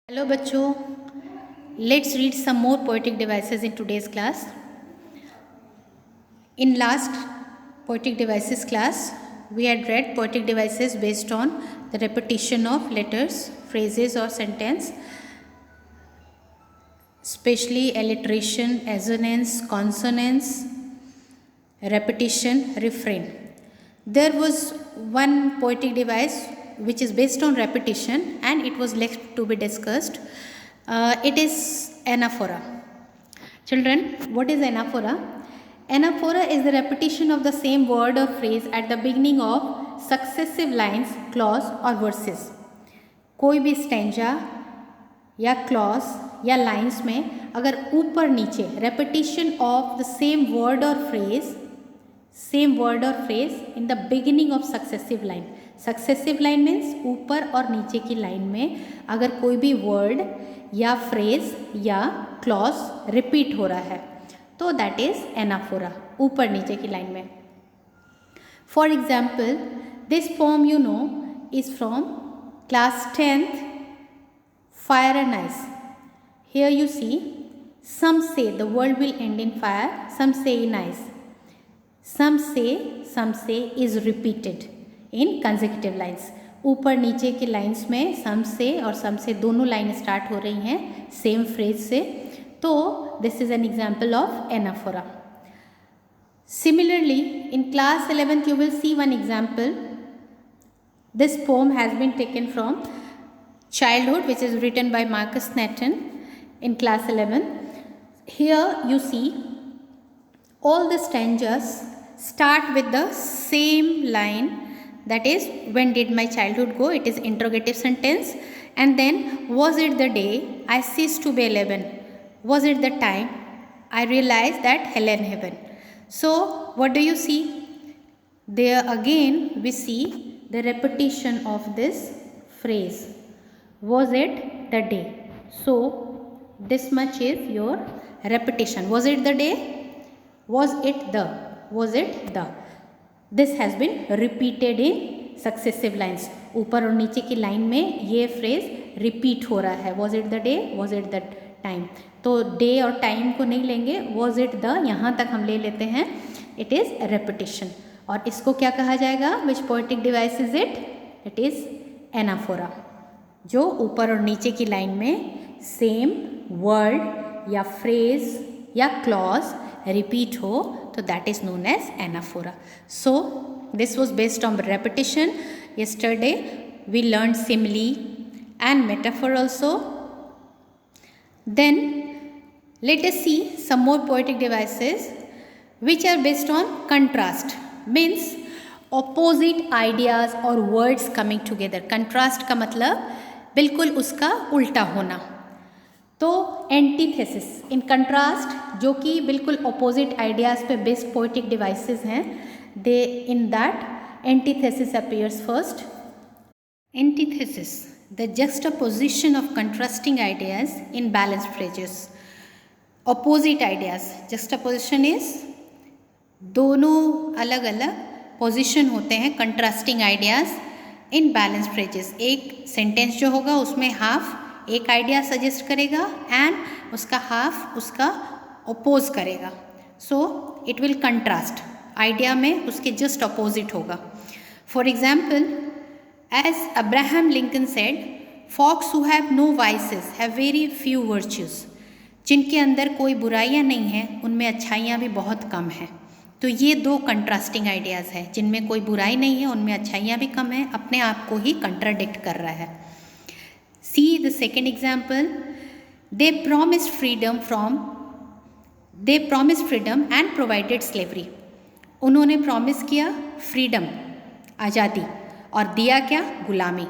Hello बच्चों, let's read some more poetic devices in today's class. In last poetic devices class, we had read poetic devices based on the repetition of letters, phrases or sentence, especially alliteration, assonance, consonance, repetition, refrain. There was one poetic device which is based on repetition and it was left to be discussed. It is anaphora. Children, what is anaphora? Anaphora is the repetition of the same word or phrase at the beginning of successive lines, clause or verses. कोई भी stanza या clause या lines में अगर ऊपर नीचे repetition of the same word or phrase in the beginning of successive line. Successive line means ऊपर और नीचे की लाइन में अगर कोई भी वर्ड या फ्रेज या क्लॉज रिपीट हो रहा है तो दैट इज एनाफोरा, ऊपर नीचे की लाइन में. For example, this poem you know is from class 10th, fire and ice. Here you see, some say the world will end in fire, some say in ice. Some say is repeated in consecutive lines. ऊपर नीचे की lines में some say और some say दोनों line start हो रही हैं same phrase से, तो this is an example of anaphora. Similarly, in class 11th you will see one example. This poem has been taken from Childhood, which is written by Marcus Nathan in class 11. Here you see all the stanzas start with the same line, that is, when did my childhood go? It is interrogative sentence. And then, was it the day I ceased to be 11? Was it the time I realized that hell and heaven? So what do you see? There again we see the repetition of this phrase. Was it the day? So this much is your repetition. Was it the day? Was it the? Was it the? This has been repeated in successive lines. ऊपर और नीचे की line में ये phrase repeat हो रहा है. Was it the day? Was it the time? तो डे और टाइम को नहीं लेंगे, was it the यहाँ तक हम ले लेते हैं. It is repetition. और इसको क्या कहा जाएगा? Which poetic device is it? It is anaphora. जो ऊपर और नीचे की लाइन में सेम वर्ड या फ्रेज या क्लॉज रिपीट हो तो that is known as anaphora. So this was based on repetition. Yesterday we learned simile and metaphor also. Then let us see some more poetic devices which are based on contrast, means opposite ideas or words coming together. Contrast का मतलब बिल्कुल उसका उल्टा होना. तो antithesis in contrast, जो कि बिल्कुल अपोजिट आइडियाज़ पे बेस्ड पोएटिक डिवाइसेस हैं, they in that antithesis appears first. Antithesis, the juxtaposition of contrasting ideas in balanced phrases. Opposite ideas, juxtaposition is दोनों अलग अलग पोजिशन होते हैं contrasting ideas in balanced phrases. एक सेंटेंस जो होगा उसमें हाफ एक आइडिया सजेस्ट करेगा एंड उसका हाफ उसका अपोज करेगा. So it will contrast, idea में उसके जस्ट अपोजिट होगा. For example, as Abraham Lincoln said, folks who have no vices have very few virtues. जिनके अंदर कोई बुराइयाँ नहीं हैं उनमें अच्छाइयाँ भी बहुत कम हैं. तो ये दो कंट्रास्टिंग आइडियाज़ हैं, जिनमें कोई बुराई नहीं है उनमें अच्छाइयाँ भी कम हैं, अपने आप को ही कंट्राडिक्ट कर रहा है. See the second example. They promised freedom and provided slavery. उन्होंने प्रॉमिस किया फ्रीडम, आज़ादी, और दिया क्या? गुलामी.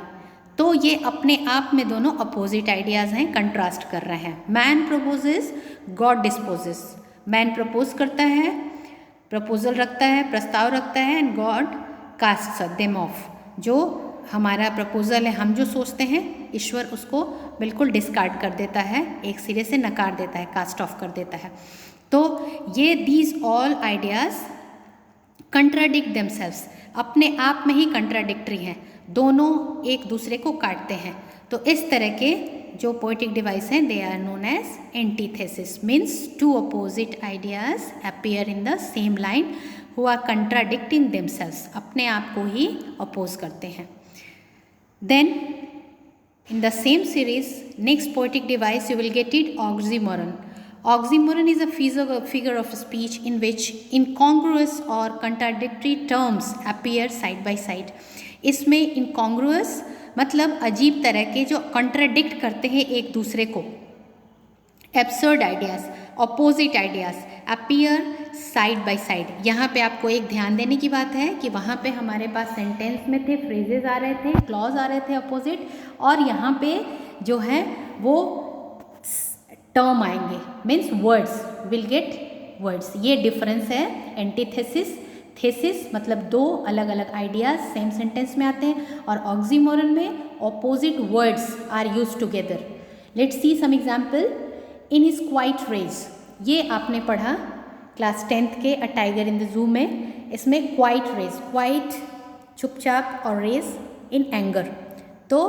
तो ये अपने आप में दोनों अपोजिट आइडियाज़ हैं, कंट्रास्ट कर रहे हैं. Man proposes, God disposes. Man propose करता है, प्रपोजल रखता है, प्रस्ताव रखता है, and God castes them of. जो हमारा प्रपोजल है, हम जो सोचते हैं, ईश्वर उसको बिल्कुल डिस्कार्ड कर देता है, एक सिरे से नकार देता है, कास्ट ऑफ कर देता है. तो ये these all ideas contradict themselves, अपने आप में ही कंट्राडिक्टरी हैं, दोनों एक दूसरे को काटते हैं. तो इस तरह के जो पोएटिक डिवाइस हैं they are known as antithesis, means two opposite ideas appear in the same line who are contradicting themselves, अपने आप को ही अपोज करते हैं. Then in the same series, next poetic device you will get it oxymoron. Oxymoron is a figure of speech in which incongruous or contradictory terms appear side by side. इसमें incongruous मतलब अजीब तरह के जो contradict करते हैं एक दूसरे को, absurd ideas, opposite ideas appear side by side. यहाँ पे आपको एक ध्यान देने की बात है कि वहाँ पे हमारे पास सेंटेंस में थे, फ्रेजेस आ रहे थे, क्लॉज आ रहे थे अपोजिट, और यहाँ पे जो है वो टर्म आएंगे, means words, will get words. ये डिफरेंस है एंटीथेसिस. थेसिस मतलब दो अलग अलग आइडियाज सेम सेंटेंस में आते हैं, और ऑक्सीमोरन में opposite words are use together. Let's see some example. In his quiet rage, ये आपने पढ़ा क्लास 10th के a tiger in the zoo में. इसमें क्वाइट रेज, क्वाइट चुपचाप, और रेज इन एंगर. तो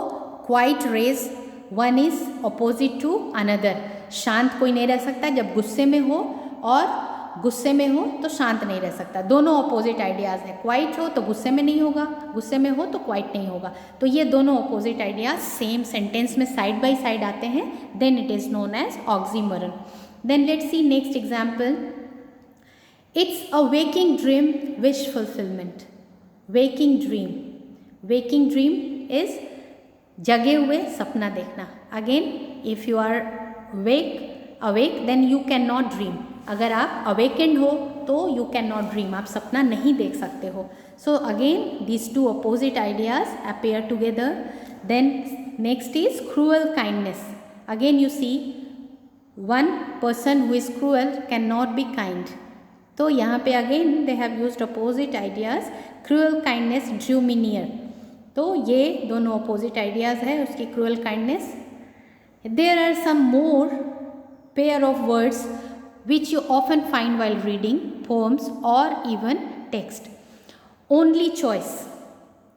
quiet rage one is opposite to another. शांत कोई नहीं रह सकता जब गुस्से में हो, और गुस्से में हो तो शांत नहीं रह सकता. दोनों अपोजिट आइडियाज़ हैं. क्वाइट हो तो गुस्से में नहीं होगा, गुस्से में हो तो क्वाइट नहीं होगा. तो ये दोनों अपोजिट आइडियाज सेम सेंटेंस में साइड बाय साइड आते हैं. Then it is known as oxymoron. Then let's see next example. It's a waking dream wish fulfillment. Waking dream. Waking dream is जगे हुए सपना देखना. Again, if you are awake, then you cannot dream. अगर आप awakened हो तो you cannot dream. आप सपना नहीं देख सकते हो. So again, these two opposite ideas appear together. Then next is cruel kindness. Again, you see, one person who is cruel cannot be kind. तो यहाँ पे again they have used opposite ideas. Cruel kindness drew me near. तो ये दोनों opposite ideas है उसकी cruel kindness. There are some more pair of words which you often find while reading poems और even text. Only choice,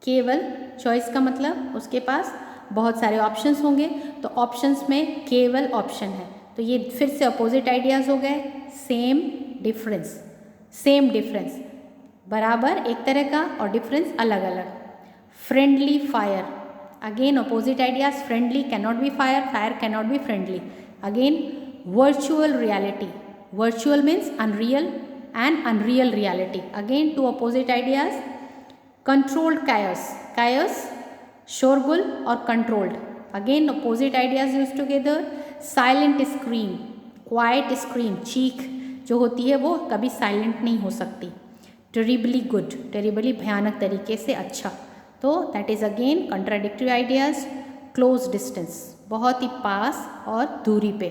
केवल. Choice का मतलब उसके पास बहुत सारे ऑप्शंस होंगे, तो ऑप्शंस में केवल ऑप्शन है. तो ये फिर से अपोजिट आइडियाज़ हो गए. सेम डिफरेंस, सेम डिफरेंस, बराबर एक तरह का और डिफरेंस अलग अलग. Friendly fire, again opposite ideas. Friendly cannot be fire, fire cannot be friendly. Again virtual reality, virtual means unreal and unreal reality. Again two opposite ideas. Controlled chaos, chaos शोरगुल और controlled. Again opposite ideas use together. Silent scream, quiet scream, चीख जो होती है वो कभी silent नहीं हो सकती. टेरिबली गुड, टेरिबली भयानक तरीके से अच्छा. तो that is again contradictory ideas. Close distance, बहुत ही पास और दूरी पे.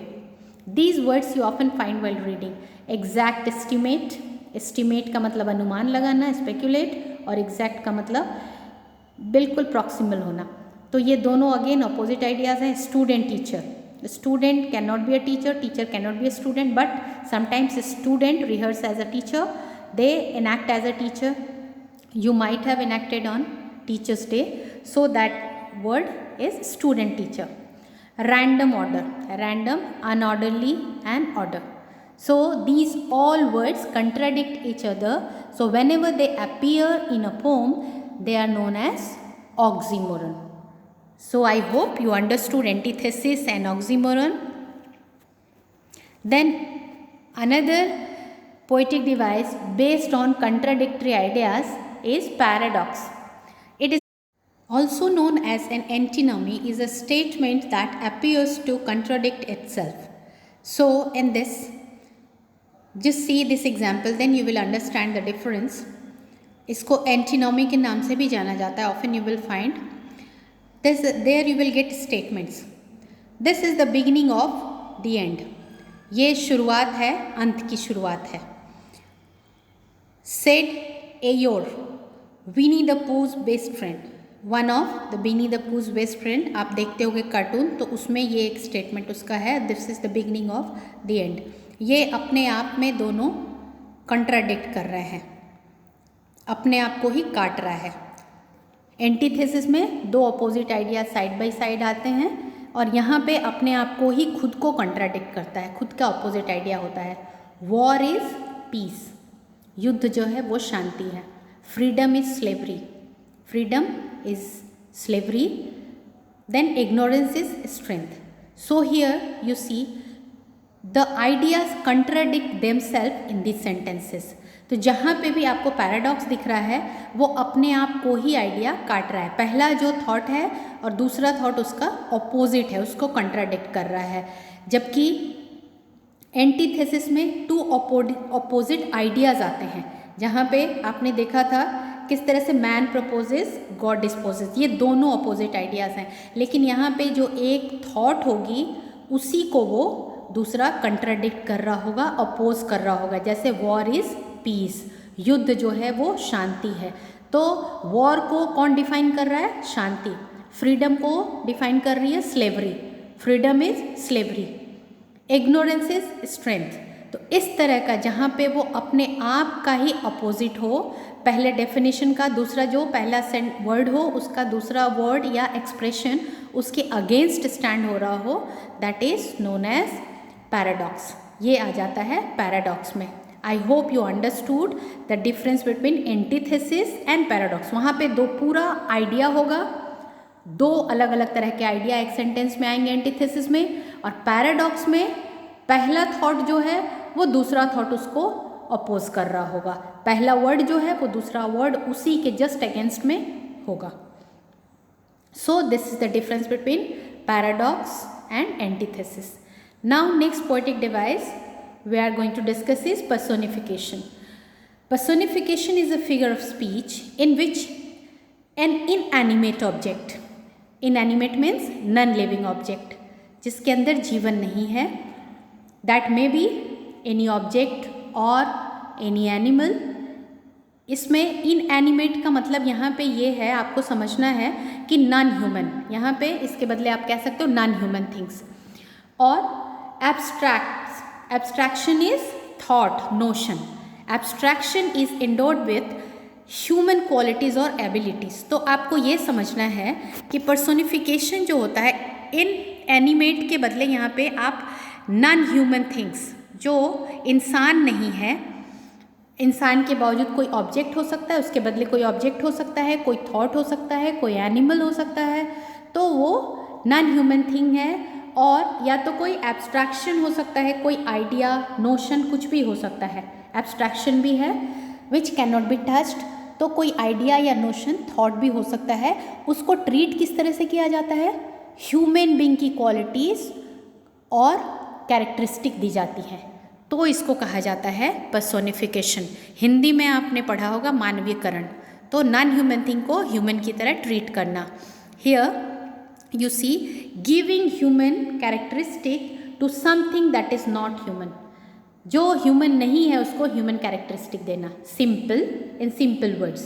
These words you often find while reading. Exact estimate, estimate का मतलब अनुमान लगाना, स्पेक्यूलेट, और एग्जैक्ट का मतलब बिल्कुल प्रॉक्सिमल होना. तो ये दोनों अगेन अपोजिट आइडियाज़ हैं. Student teacher, student cannot be a teacher, teacher cannot be a student, but sometimes a student rehearse as a teacher, they enact as a teacher. You might have enacted on teacher's day, so that word is student teacher. Random order, random, unorderly and order. So these all words contradict each other, so whenever they appear in a poem they are known as oxymoron. So I hope you understood antithesis and oxymoron. Then another poetic device based on contradictory ideas is paradox. It is also known as an antinomy, is a statement that appears to contradict itself. So in this, just see this example, then you will understand the difference. इसको antinomy के नाम से भी जाना जाता है. Often you will find this, there you will get statements. This is the beginning of the end. ये शुरुआत है, अंत की शुरुआत है. Said Eeyore, Winnie the Pooh's best friend. One of the Winnie the Pooh's best friend. आप देखते होगे कार्टून, तो उसमें ये एक स्टेटमेंट उसका है. This is the beginning of the end. ये अपने आप में दोनों कंट्राडिक्ट कर रहे हैं, अपने आप को ही काट रहा है. एंटीथेसिस में दो opposite ideas side by side आते हैं, और यहाँ पे अपने आप को ही खुद को कंट्राडिक्ट करता है, खुद का ऑपोजिट आइडिया होता है। वॉर इज़ पीस, युद्ध जो है वो शांति है। Freedom is slavery, freedom is slavery. Then ignorance is strength. So here you see the ideas contradict themselves in this sentences. तो जहाँ पे भी आपको पैराडॉक्स दिख रहा है वो अपने आप को ही आइडिया काट रहा है। पहला जो थॉट है और दूसरा थॉट उसका ऑपोजिट है, उसको कंट्राडिक्ट कर रहा है। जबकि एंटीथेसिस में टू ऑपोजिट आइडियाज आते हैं, जहाँ पे आपने देखा था किस तरह से मैन प्रपोजेस गॉड डिस्पोजेस, ये दोनों ऑपोजिट आइडियाज़ हैं। लेकिन यहाँ पे जो एक थॉट होगी उसी को वो दूसरा कंट्राडिक्ट कर रहा होगा, अपोज कर रहा होगा। जैसे वॉर इज़ पीस, युद्ध जो है वो शांति है। तो वॉर को कौन डिफाइन कर रहा है? शांति। फ्रीडम को डिफाइन कर रही है slavery, freedom is slavery. Ignorance is strength. तो इस तरह का जहाँ पे वो अपने आप का ही अपोजिट हो, पहले डेफिनेशन का दूसरा जो पहला वर्ड हो उसका दूसरा वर्ड या एक्सप्रेशन उसके अगेंस्ट स्टैंड हो रहा हो, that is known as paradox. ये आ जाता है पैराडॉक्स में। I hope you understood the difference between antithesis and paradox. वहाँ पे दो पूरा आइडिया होगा, दो अलग अलग तरह के आइडिया एक सेंटेंस में आएंगे एंटीथेसिस में, और पैराडॉक्स में पहला थॉट जो है वो दूसरा थॉट उसको अपोज कर रहा होगा। पहला वर्ड जो है वो दूसरा वर्ड उसी के जस्ट अगेंस्ट में होगा। सो this is the difference between paradox and antithesis. Now next poetic device we are going to discuss is personification. Personification is a figure of speech in which an inanimate object, inanimate means non-living object, जिसके अंदर जीवन नहीं है, that may be any object or any animal. इसमें inanimate का मतलब यहाँ पे ये है, आपको समझना है कि नॉन ह्यूमन, यहाँ पे इसके बदले आप कह सकते हो नॉन ह्यूमन थिंग्स। और abstraction is thought, notion. Abstraction is endowed with human qualities और abilities. तो आपको ये समझना है कि personification जो होता है inanimate के बदले यहाँ पे आप non human things, जो इंसान नहीं है, इंसान के बावजूद कोई ऑब्जेक्ट हो सकता है, उसके बदले कोई ऑब्जेक्ट हो सकता है, कोई थॉट हो सकता है, कोई एनिमल हो सकता है, तो वो नॉन ह्यूमन थिंग है। और या तो कोई एब्स्ट्रैक्शन हो सकता है, कोई आइडिया, नोशन, कुछ भी हो सकता है। एब्स्ट्रैक्शन भी है विच कैन नॉट बी टच्ड, तो कोई आइडिया या नोशन, थॉट भी हो सकता है। उसको ट्रीट किस तरह से किया जाता है? ह्यूमन बीइंग की क्वालिटीज़ और कैरेक्टरिस्टिक दी जाती हैं, तो इसको कहा जाता है पर्सोनिफिकेशन। हिंदी में आपने पढ़ा होगा मानवीकरण। तो नॉन ह्यूमन थिंग को ह्यूमन की तरह ट्रीट करना। Here you see giving human characteristic to something that is not human, जो ह्यूमन नहीं है उसको ह्यूमन कैरेक्टरिस्टिक देना, simple, in simple words.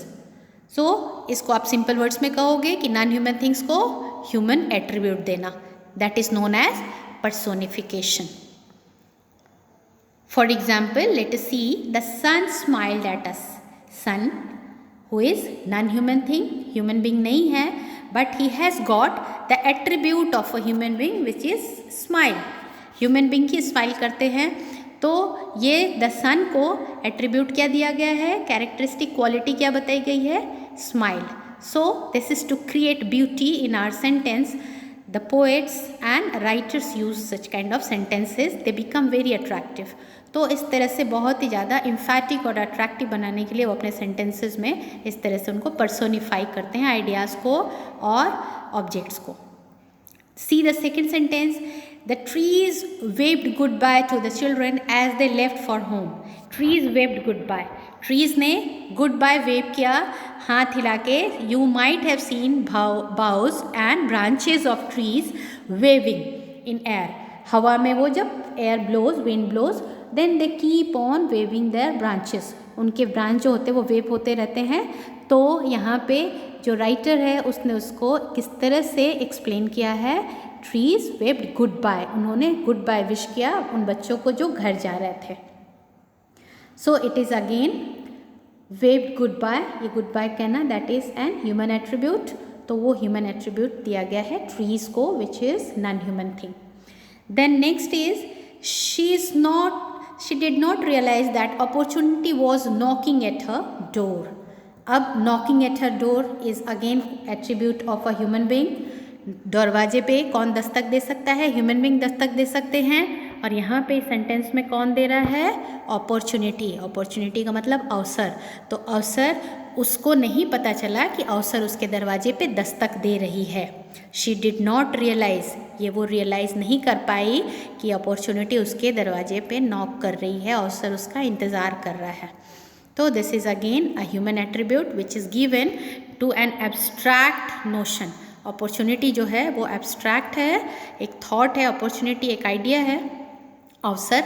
So इसको आप सिंपल वर्ड्स में कहोगे कि नॉन ह्यूमन थिंग्स को ह्यूमन एट्रीब्यूट देना, that is known as personification. For example let us see the sun smiled at us. Sun who is non human thing, human being नहीं है, but he has got the attribute of a human being which is smile. human being की smile करते हैं, तो ये the सन को attribute क्या दिया गया है, कैरेक्टरिस्टिक क्वालिटी क्या बताई गई है, smile. So this is to create beauty in our sentence. The poets and writers use such kind of sentences, they become very attractive. तो इस तरह से बहुत ही ज़्यादा इम्फैटिक और अट्रैक्टिव बनाने के लिए वो अपने सेंटेंसेस में इस तरह से उनको पर्सोनिफाई करते हैं, आइडियाज़ को और ऑब्जेक्ट्स को। See the second sentence, the trees waved goodbye to the children as they left for home. Trees waved goodbye, trees ने गुड बाय वेव किया हाथ हिला के। You might have seen boughs and branches of trees waving in air. हवा में वो जब air blows, wind blows, then they keep on waving their branches, उनके ब्रांच जो होते हैं वो वेव होते रहते हैं। तो यहाँ पे जो राइटर है उसने उसको किस तरह से एक्सप्लेन किया है, ट्रीज वेव्ड गुड बाय, उन्होंने गुड बाय विश किया उन बच्चों को जो घर जा रहे थे। So it is again waved goodbye, ये गुड बाय कहना that is an human attribute. तो वो ह्यूमन एट्रीब्यूट दिया गया है ट्रीज को, which is non human thing. Then next is she did not realize that opportunity was knocking at her door. अब knocking at her door is again attribute of a human being. दरवाजे पे कौन दस्तक दे सकता है? Human being Dastak दे सकते हैं. और यहाँ पे सेंटेंस में कौन दे रहा है? अपॉर्चुनिटी. अपॉर्चुनिटी का मतलब अवसर. तो अवसर उसको नहीं पता चला कि अवसर उसके दरवाजे पे दस्तक दे रही है. शी डिड नॉट रियलाइज, ये वो रियलाइज़ नहीं कर पाई कि अपॉर्चुनिटी उसके दरवाजे पे नॉक कर रही है, अवसर उसका इंतज़ार कर रहा है. तो this is again a human attribute which is given to an abstract notion. Opportunity जो है वो एब्स्ट्रैक्ट है, एक थॉट है. अपॉर्चुनिटी एक आइडिया है, अवसर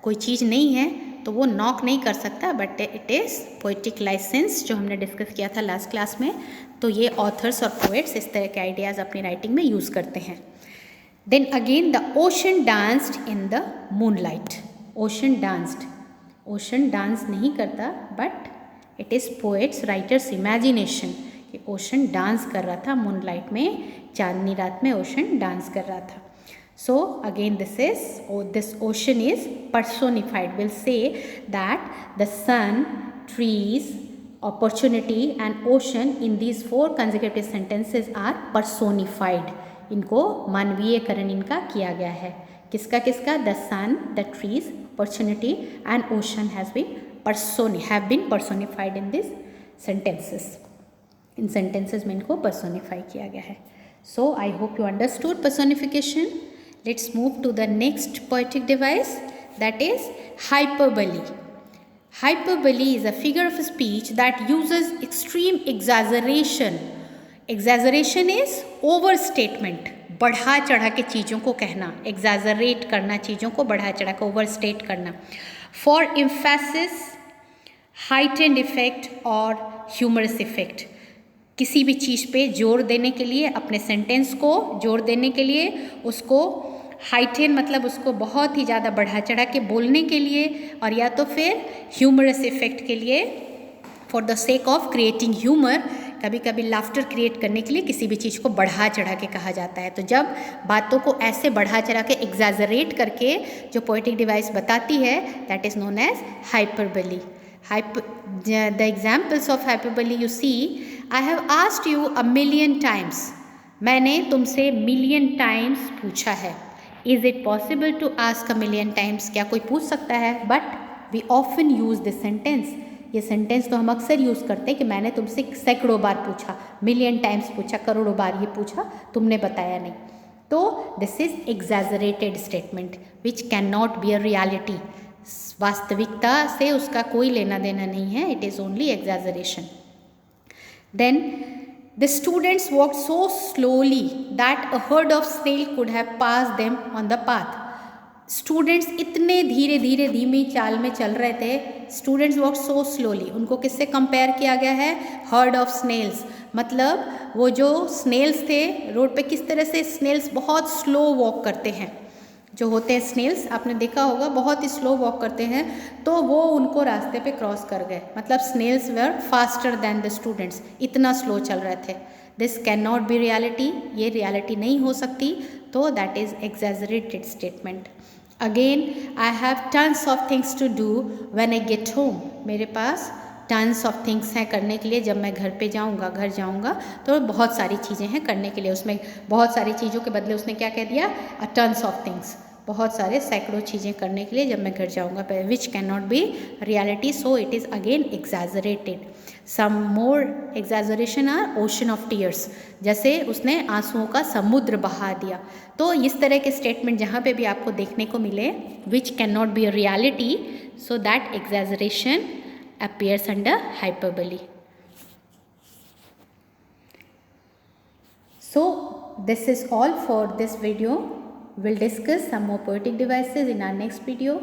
कोई चीज़ नहीं है, तो वो नॉक नहीं कर सकता. But it is poetic licence जो हमने डिस्कस किया था लास्ट क्लास में. तो ये ऑथर्स और पोएट्स इस तरह के आइडियाज़ अपनी राइटिंग में यूज़ करते हैं. Then again the ocean danced in the moonlight. Ocean danced, ocean dance नहीं करता, but it is poets writers imagination कि ओशन डांस कर रहा था मूनलाइट में, चांदनी रात में ओशन डांस कर रहा था. So again this ocean is personified. We'll say that the sun, trees, opportunity and ocean in these 4 consecutive sentences are personified. इनको मानवीयकरण इनका किया गया है. किसका किसका? The sun, the trees, opportunity and ocean have been personified in these sentences. In sentences में इनको personify किया गया है. So I hope you understood personification. Let's move to the next poetic device, that is hyperbole. Hyperbole is a figure of speech that uses extreme exaggeration. Exaggeration is overstatement, बढ़ा चढ़ा के चीज़ों को कहना, exaggerate करना, चीज़ों को बढ़ा चढ़ा के overstate करना. For emphasis, heightened effect और humorous effect. किसी भी चीज़ पे जोर देने के लिए, अपने सेंटेंस को जोर देने के लिए, उसको हाइटेन मतलब उसको बहुत ही ज़्यादा बढ़ा चढ़ा के बोलने के लिए, और या तो फिर ह्यूमरस इफेक्ट के लिए, for the sake of creating humour. कभी कभी लाफ्टर क्रिएट करने के लिए किसी भी चीज़ को बढ़ा चढ़ा के कहा जाता है. तो जब बातों को ऐसे बढ़ा चढ़ा के एग्जैजरेट करके जो पोएटिक डिवाइस बताती है, that is known as hyperbole. The examples of hyperbole you see, I have asked you a million times. मैंने तुमसे million times पूछा है. Is it possible to ask a million times? क्या कोई पूछ सकता है? But we often use this sentence. ये सेंटेंस तो हम अक्सर यूज़ करते हैं कि मैंने तुमसे सैकड़ों बार पूछा, million times पूछा, करोड़ों बार ये पूछा, तुमने बताया नहीं. तो this is exaggerated statement which cannot be a reality. वास्तविकता से उसका कोई लेना देना नहीं है. It is only exaggeration. Then the students walk so slowly that a herd of snail could have pass them on the path. Students इतने धीरे धीरे धीमी चाल में चल रहे थे. स्टूडेंट्स वॉक सो स्लोली, उनको किससे कंपेयर किया गया है? Herd of snails. मतलब वो जो स्नेल्स थे रोड पे, किस तरह से स्नेल्स बहुत स्लो वॉक करते हैं. जो होते हैं स्नेल्स, आपने देखा होगा, बहुत ही स्लो वॉक करते हैं. तो वो उनको रास्ते पे क्रॉस कर गए. मतलब snails were faster than the students, इतना स्लो चल रहे थे. This can not be reality. ये रियलिटी नहीं हो सकती. तो that is exaggerated statement. Again, I have tons of things to do when I get home. मेरे पास टन्स ऑफ थिंग्स हैं करने के लिए. जब मैं घर पे जाऊंगा, घर जाऊंगा, तो बहुत सारी चीज़ें हैं करने के लिए. उसमें बहुत सारी चीज़ों के बदले उसने क्या कह दिया? अ टन्स ऑफ थिंग्स. बहुत सारे सैकड़ों चीज़ें करने के लिए जब मैं घर जाऊंगा, which can not be reality. So it is again exaggerated. Some more exaggeration are ocean of tears. जैसे उसने आंसुओं का समुद्र बहा दिया. तो इस तरह के स्टेटमेंट जहाँ पे भी आपको देखने को मिले विच can not be a reality, so that exaggeration appears under hyperbole. So this is all for this video. We'll discuss some more poetic devices in our next video.